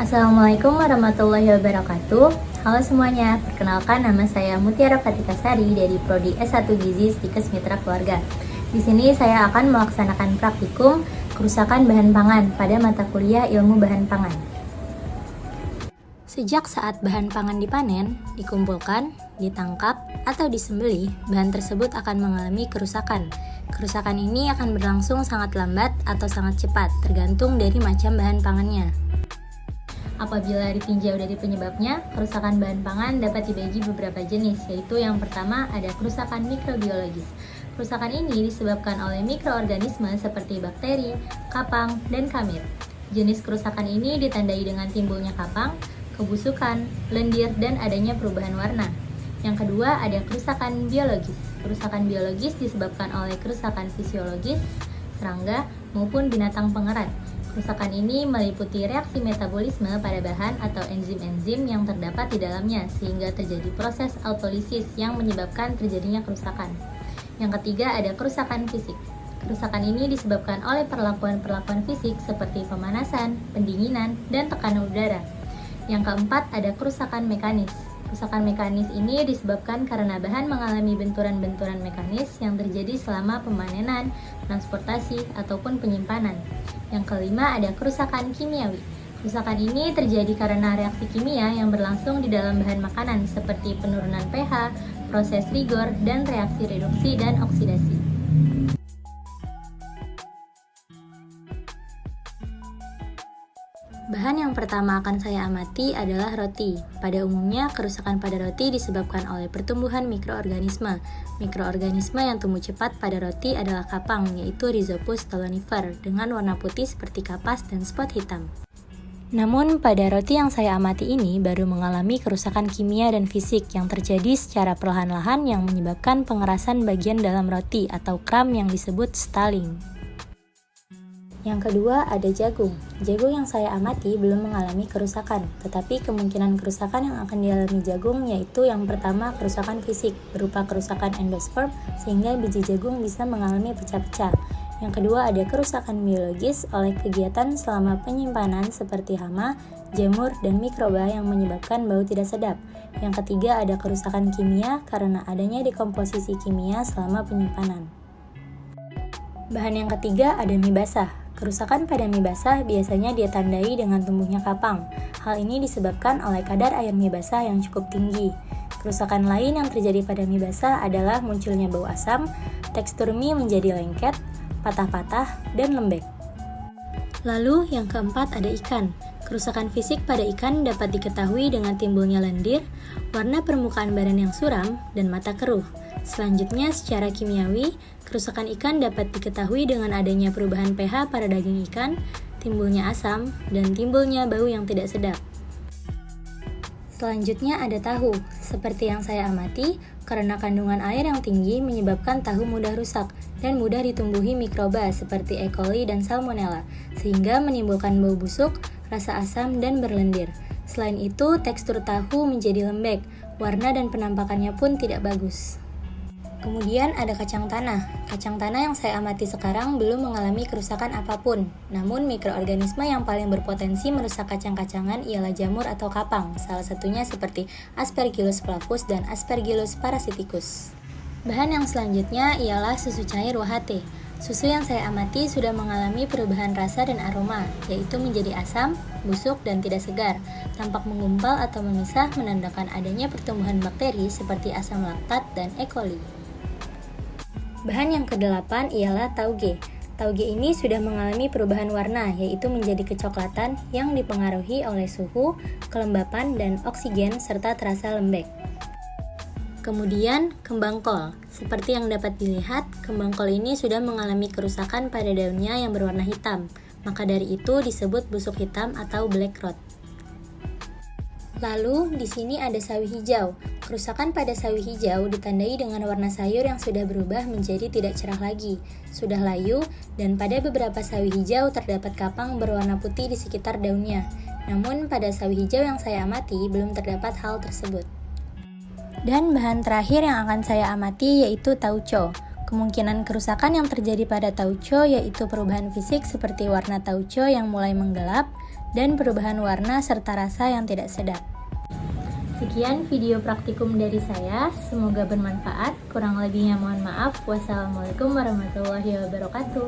Assalamualaikum warahmatullahi wabarakatuh. Halo semuanya, perkenalkan nama saya Mutiara Fatika Sari dari Prodi S1 Gizi Stikes Mitra Keluarga. Di sini saya akan melaksanakan praktikum kerusakan bahan pangan pada mata kuliah Ilmu Bahan Pangan. Sejak saat bahan pangan dipanen, dikumpulkan, ditangkap, atau disembelih, bahan tersebut akan mengalami kerusakan. Kerusakan ini akan berlangsung sangat lambat atau sangat cepat, tergantung dari macam bahan pangannya. Apabila ditinjau dari penyebabnya, kerusakan bahan pangan dapat dibagi beberapa jenis, yaitu yang pertama ada kerusakan mikrobiologis. Kerusakan ini disebabkan oleh mikroorganisme seperti bakteri, kapang, dan kamir. Jenis kerusakan ini ditandai dengan timbulnya kapang, kebusukan, lendir, dan adanya perubahan warna. Yang kedua ada kerusakan biologis. Kerusakan biologis disebabkan oleh kerusakan fisiologis, serangga, maupun binatang pengerat. Kerusakan ini meliputi reaksi metabolisme pada bahan atau enzim-enzim yang terdapat di dalamnya sehingga terjadi proses autolisis yang menyebabkan terjadinya kerusakan. Yang ketiga ada kerusakan fisik. Kerusakan ini disebabkan oleh perlakuan-perlakuan fisik seperti pemanasan, pendinginan, dan tekanan udara. Yang keempat ada kerusakan mekanis. Kerusakan mekanis ini disebabkan karena bahan mengalami benturan-benturan mekanis yang terjadi selama pemanenan, transportasi, ataupun penyimpanan. Yang kelima ada kerusakan kimiawi. Kerusakan ini terjadi karena reaksi kimia yang berlangsung di dalam bahan makanan seperti penurunan pH, proses rigor, dan reaksi reduksi dan oksidasi. Bahan yang pertama akan saya amati adalah roti. Pada umumnya, kerusakan pada roti disebabkan oleh pertumbuhan mikroorganisme. Mikroorganisme yang tumbuh cepat pada roti adalah kapang, yaitu Rhizopus stolonifer, dengan warna putih seperti kapas dan spot hitam. Namun, pada roti yang saya amati ini baru mengalami kerusakan kimia dan fisik yang terjadi secara perlahan-lahan yang menyebabkan pengerasan bagian dalam roti atau kram yang disebut stalling. Yang kedua ada jagung. Jagung yang saya amati belum mengalami kerusakan, tetapi kemungkinan kerusakan yang akan dialami jagung yaitu yang pertama kerusakan fisik, berupa kerusakan endosperm sehingga biji jagung bisa mengalami pecah-pecah. Yang kedua ada kerusakan biologis oleh kegiatan selama penyimpanan seperti hama, jamur, dan mikroba yang menyebabkan bau tidak sedap. Yang ketiga ada kerusakan kimia karena adanya dekomposisi kimia selama penyimpanan. Bahan yang ketiga ada mie basah. Kerusakan pada mie basah biasanya ditandai dengan tumbuhnya kapang. Hal ini disebabkan oleh kadar air mie basah yang cukup tinggi. Kerusakan lain yang terjadi pada mie basah adalah munculnya bau asam, tekstur mie menjadi lengket, patah-patah, dan lembek. Lalu yang keempat ada ikan. Kerusakan fisik pada ikan dapat diketahui dengan timbulnya lendir, warna permukaan badan yang suram, dan mata keruh. Selanjutnya, secara kimiawi, kerusakan ikan dapat diketahui dengan adanya perubahan pH pada daging ikan, timbulnya asam, dan timbulnya bau yang tidak sedap. Selanjutnya ada tahu. Seperti yang saya amati, karena kandungan air yang tinggi menyebabkan tahu mudah rusak dan mudah ditumbuhi mikroba seperti E. coli dan Salmonella, sehingga menimbulkan bau busuk, rasa asam, dan berlendir. Selain itu, tekstur tahu menjadi lembek, warna dan penampakannya pun tidak bagus. Kemudian ada kacang tanah. Kacang tanah yang saya amati sekarang belum mengalami kerusakan apapun. Namun mikroorganisme yang paling berpotensi merusak kacang-kacangan ialah jamur atau kapang. Salah satunya seperti Aspergillus flavus dan Aspergillus parasiticus. Bahan yang selanjutnya ialah susu cair UHT. Susu yang saya amati sudah mengalami perubahan rasa dan aroma, yaitu menjadi asam, busuk, dan tidak segar. Tampak menggumpal atau memisah menandakan adanya pertumbuhan bakteri seperti asam laktat dan E. coli. Bahan yang kedelapan ialah tauge. Tauge ini sudah mengalami perubahan warna, yaitu menjadi kecoklatan yang dipengaruhi oleh suhu, kelembapan, dan oksigen, serta terasa lembek. Kemudian, kembang kol. Seperti yang dapat dilihat, kembang kol ini sudah mengalami kerusakan pada daunnya yang berwarna hitam. Maka dari itu disebut busuk hitam atau black rot. Lalu, di sini ada sawi hijau. Kerusakan pada sawi hijau ditandai dengan warna sayur yang sudah berubah menjadi tidak cerah lagi, sudah layu, dan pada beberapa sawi hijau terdapat kapang berwarna putih di sekitar daunnya. Namun, pada sawi hijau yang saya amati belum terdapat hal tersebut. Dan bahan terakhir yang akan saya amati yaitu tauco. Kemungkinan kerusakan yang terjadi pada tauco yaitu perubahan fisik seperti warna tauco yang mulai menggelap dan perubahan warna serta rasa yang tidak sedap. Sekian video praktikum dari saya, semoga bermanfaat. Kurang lebihnya mohon maaf. Wassalamualaikum warahmatullahi wabarakatuh.